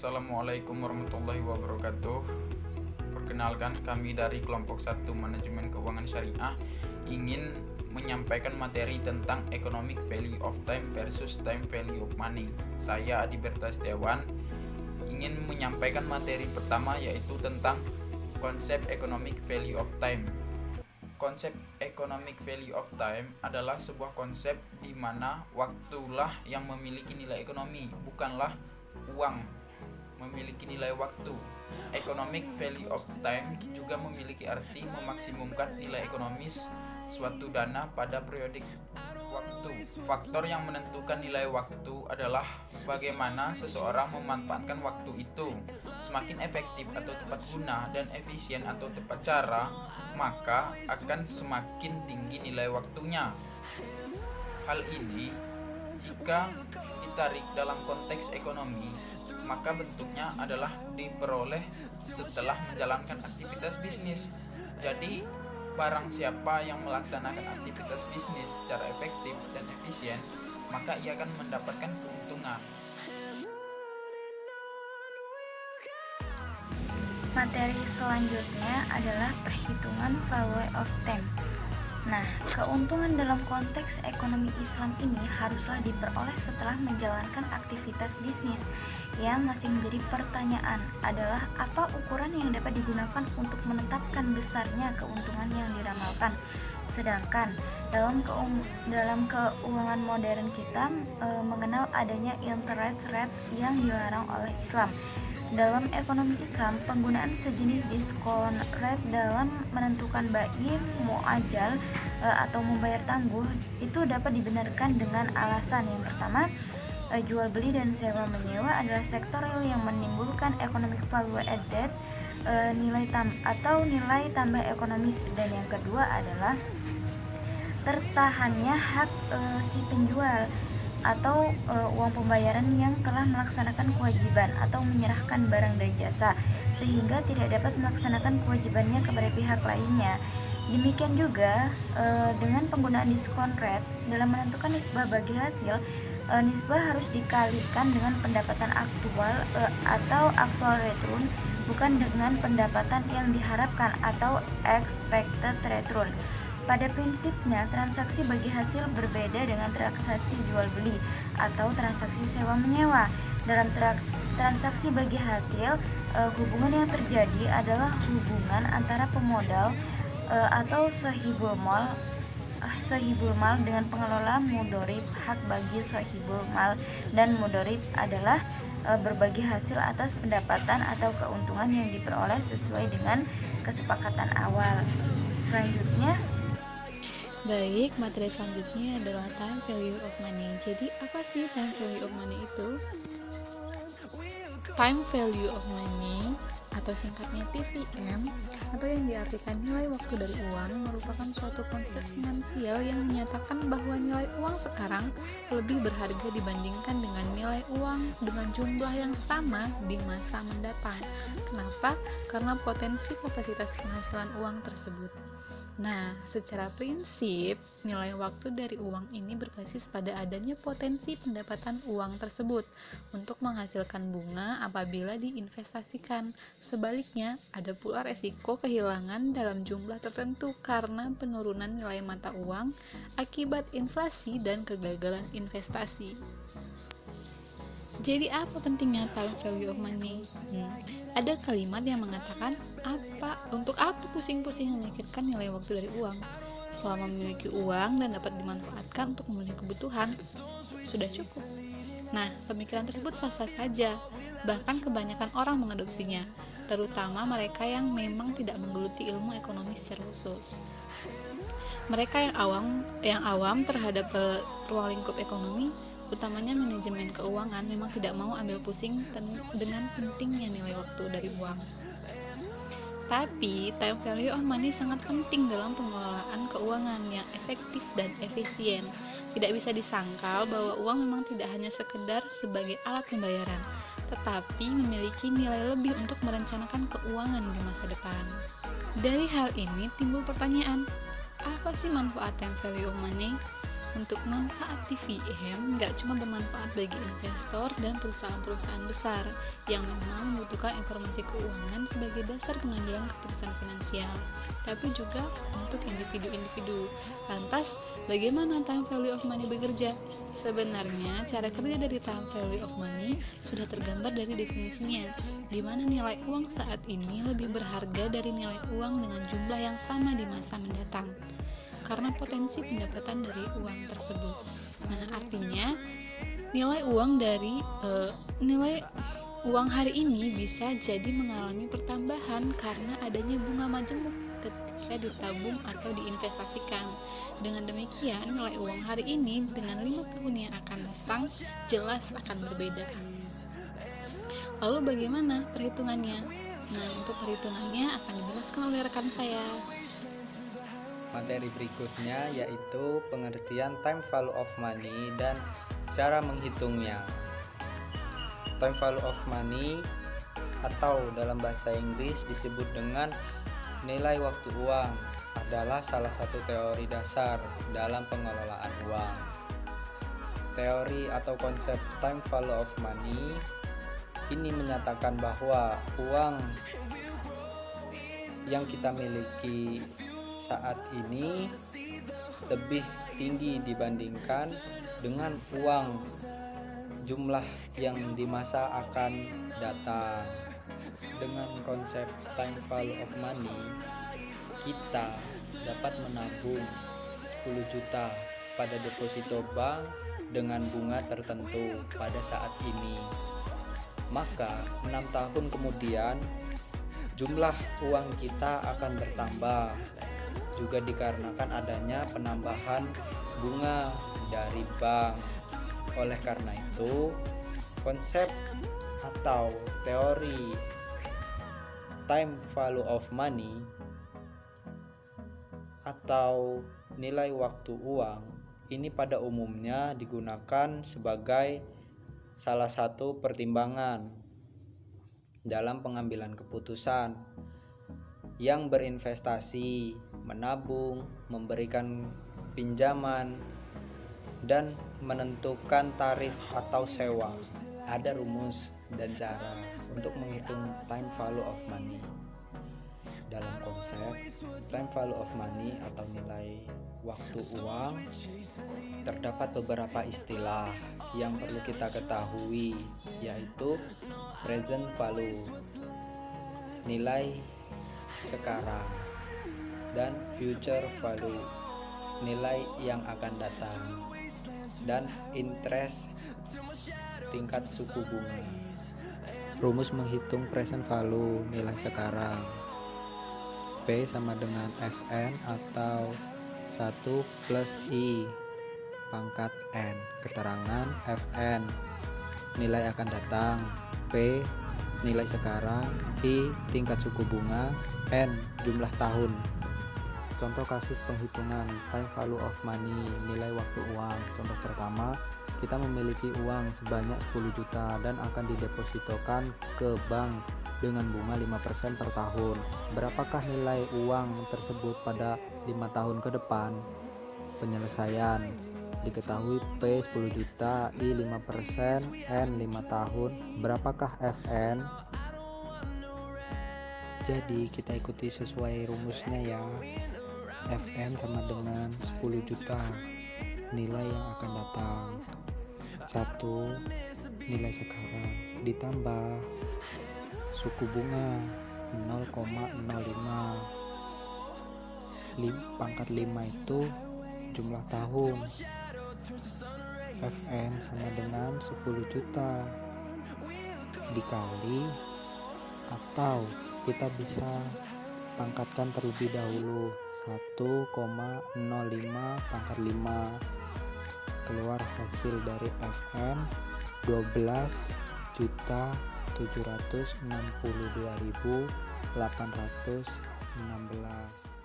Assalamualaikum warahmatullahi wabarakatuh. Perkenalkan, kami dari kelompok 1 Manajemen Keuangan Syariah ingin menyampaikan materi tentang Economic Value of Time versus Time Value of Money. Saya Adi Berta Setiawan ingin menyampaikan materi pertama, yaitu tentang konsep Economic Value of Time. Konsep Economic Value of Time adalah sebuah konsep di mana waktulah yang memiliki nilai ekonomi, bukanlah uang memiliki nilai waktu. Economic Value of Time juga memiliki arti memaksimumkan nilai ekonomis suatu dana pada periodik waktu. Faktor yang menentukan nilai waktu adalah bagaimana seseorang memanfaatkan waktu itu. Semakin efektif atau tepat guna dan efisien atau tepat cara, maka akan semakin tinggi nilai waktunya. Hal ini jika ditarik dalam konteks ekonomi, maka bentuknya adalah diperoleh setelah menjalankan aktivitas bisnis. Jadi, barang siapa yang melaksanakan aktivitas bisnis secara efektif dan efisien, maka ia akan mendapatkan keuntungan. Materi selanjutnya adalah perhitungan value of time. Nah, keuntungan dalam konteks ekonomi Islam ini haruslah diperoleh setelah menjalankan aktivitas bisnis. Yang masih menjadi pertanyaan adalah apa ukuran yang dapat digunakan untuk menetapkan besarnya keuntungan yang diramalkan. Sedangkan dalam keuangan modern kita mengenal adanya interest rate yang dilarang oleh Islam. Dalam ekonomi Islam, penggunaan sejenis diskon rate dalam menentukan bai muajal atau membayar tangguh itu dapat dibenarkan dengan alasan yang pertama, jual beli dan sewa menyewa adalah sektor yang menimbulkan economic value added, nilai tambah ekonomis, dan yang kedua adalah tertahannya hak si penjual atau uang pembayaran yang telah melaksanakan kewajiban atau menyerahkan barang dan jasa sehingga tidak dapat melaksanakan kewajibannya kepada pihak lainnya. Demikian juga dengan penggunaan diskon rate dalam menentukan nisbah bagi hasil, nisbah harus dikalikan dengan pendapatan aktual atau actual return, bukan dengan pendapatan yang diharapkan atau expected return. Pada prinsipnya, transaksi bagi hasil berbeda dengan transaksi jual beli atau transaksi sewa menyewa. Dalam transaksi bagi hasil, hubungan yang terjadi adalah hubungan antara pemodal atau sahibul mal dengan pengelola mudorib. Hak bagi sahibul mal dan mudorib adalah berbagi hasil atas pendapatan atau keuntungan yang diperoleh sesuai dengan kesepakatan awal. Selanjutnya, baik, materi selanjutnya adalah time value of money. Jadi, apa sih time value of money itu? Time value of money atau singkatnya TVM atau yang diartikan nilai waktu dari uang merupakan suatu konsep finansial yang menyatakan bahwa nilai uang sekarang lebih berharga dibandingkan dengan nilai uang dengan jumlah yang sama di masa mendatang. Kenapa? Karena potensi kapasitas penghasilan uang tersebut. Nah, secara prinsip, nilai waktu dari uang ini berbasis pada adanya potensi pendapatan uang tersebut untuk menghasilkan bunga apabila diinvestasikan. Sebaliknya, ada pula resiko kehilangan dalam jumlah tertentu karena penurunan nilai mata uang akibat inflasi dan kegagalan investasi. Jadi apa pentingnya time value of money? Ada kalimat yang mengatakan, untuk apa pusing-pusing memikirkan nilai waktu dari uang? Selama memiliki uang dan dapat dimanfaatkan untuk memenuhi kebutuhan, sudah cukup. Nah, pemikiran tersebut sah-sah saja. Bahkan kebanyakan orang mengadopsinya, terutama mereka yang memang tidak menggeluti ilmu ekonomi secara khusus. Mereka yang awam terhadap ruang lingkup ekonomi, utamanya manajemen keuangan, memang tidak mau ambil pusing dengan pentingnya nilai waktu dari uang. Tapi, time value of money sangat penting dalam pengelolaan keuangan yang efektif dan efisien. Tidak bisa disangkal bahwa uang memang tidak hanya sekedar sebagai alat pembayaran, tetapi memiliki nilai lebih untuk merencanakan keuangan di masa depan. Dari hal ini timbul pertanyaan, apa sih manfaat time value of money? Untuk manfaat TVM nggak cuma bermanfaat bagi investor dan perusahaan-perusahaan besar yang memang membutuhkan informasi keuangan sebagai dasar pengambilan keputusan finansial, tapi juga untuk individu-individu. Lantas, bagaimana time value of money bekerja? Sebenarnya, cara kerja dari time value of money sudah tergambar dari definisinya, di mana nilai uang saat ini lebih berharga dari nilai uang dengan jumlah yang sama di masa mendatang, karena potensi pendapatan dari uang tersebut. Nah, artinya nilai uang hari ini bisa jadi mengalami pertambahan karena adanya bunga majemuk ketika ditabung atau diinvestasikan. Dengan demikian, nilai uang hari ini dengan 5 tahun yang akan datang jelas akan berbeda. Lalu bagaimana perhitungannya? Nah, untuk perhitungannya akan dijelaskan oleh rekan saya. Materi berikutnya yaitu pengertian time value of money dan cara menghitungnya. Time value of money atau dalam bahasa Inggris disebut dengan nilai waktu uang adalah salah satu teori dasar dalam pengelolaan uang. Teori atau konsep time value of money ini menyatakan bahwa uang yang kita miliki saat ini lebih tinggi dibandingkan dengan uang jumlah yang di masa akan datang. Dengan konsep time value of money, kita dapat menabung 10 juta pada deposito bank dengan bunga tertentu pada saat ini. Maka 6 tahun kemudian jumlah uang kita akan bertambah, juga dikarenakan adanya penambahan bunga dari bank. Oleh karena itu, konsep atau teori time value of money atau nilai waktu uang ini pada umumnya digunakan sebagai salah satu pertimbangan dalam pengambilan keputusan yang berinvestasi, menabung, memberikan pinjaman, dan menentukan tarif atau sewa. Ada rumus dan cara untuk menghitung time value of money. Dalam konsep time value of money atau nilai waktu uang, terdapat beberapa istilah yang perlu kita ketahui, yaitu present value, nilai sekarang, dan future value, nilai yang akan datang, dan interest, tingkat suku bunga. Rumus menghitung present value, nilai sekarang. P sama dengan Fn atau 1 plus I pangkat N. Keterangan Fn, nilai akan datang. P, nilai sekarang. I, tingkat suku bunga. N, jumlah tahun. Contoh kasus penghitungan time value of money, nilai waktu uang. Contoh pertama, kita memiliki uang sebanyak 10 juta dan akan didepositokan ke bank dengan bunga 5% per tahun. Berapakah nilai uang tersebut pada 5 tahun ke depan? Penyelesaian. Diketahui P 10 juta, I 5%, N 5 tahun. Berapakah Fn? Jadi kita ikuti sesuai rumusnya ya. Fn sama dengan 10 juta, nilai yang akan datang. 1, nilai sekarang, ditambah suku bunga 0,05. Pangkat 5 itu jumlah tahun. Fn sama dengan 10 juta dikali, atau kita bisa pangkatkan terlebih dahulu 1,05 pangkat 5, keluar hasil dari Fn 12.762.816.